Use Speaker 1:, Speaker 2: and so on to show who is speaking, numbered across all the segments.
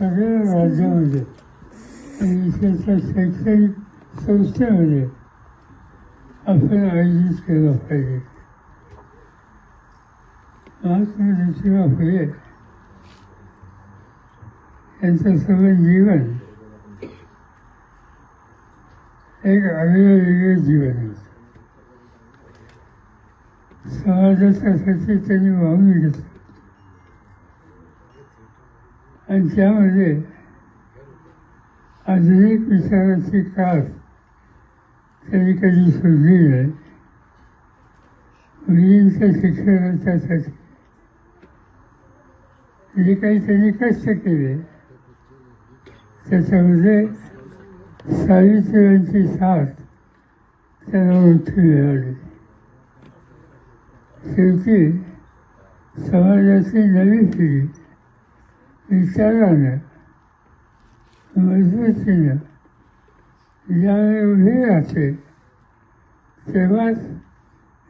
Speaker 1: सगळ्या राज्यामध्ये आणि विशेषतः शैक्षणिक संस्थेमध्ये आपण आयोजित केलं पाहिजे. महात्मा ज्योतिबा फुले यांचं सगळं जीवन एक आगळं जीवन होतं. समाजासाठी त्यांनी वाहून घेतलं आणि त्यामध्ये आधुनिक विचाराची कास त्यांनी कधी शोधली नाही. मुलींच्या शिक्षणाच्यासाठी जे काही त्यांनी कष्ट केले त्याच्यामध्ये सावित्रीबाईंची साथ त्यांना मोठी मिळाली. शेवटी समाजाची नवी पिढी विचारानं मजबूतीनं ज्यावेळी उभी राहते तेव्हाच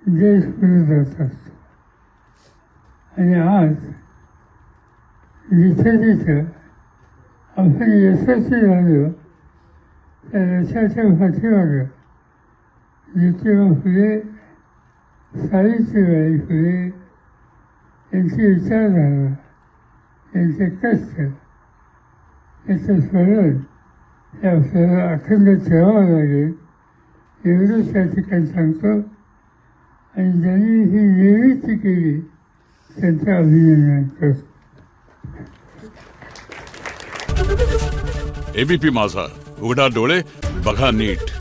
Speaker 1: देश पुढे जात असतो. आणि आज जिथे जिथं आपण यशस्वी झालो त्या यशाच्या पाठीमागं ज्योतिबा फुले, सावित्रीबाई फुले यांची विचारधारा, यांचे कष्ट, याचं स्मरण हे आपल्याला अखंड ठेवावं लागेल एवढंच त्या ठिकाणी सांगतो. आणि ज्यांनी ही निवृत्ती केली त्यांचं अभिनंदन करतो.
Speaker 2: एबीपी माझा, उघडा डोळे बघा नीट.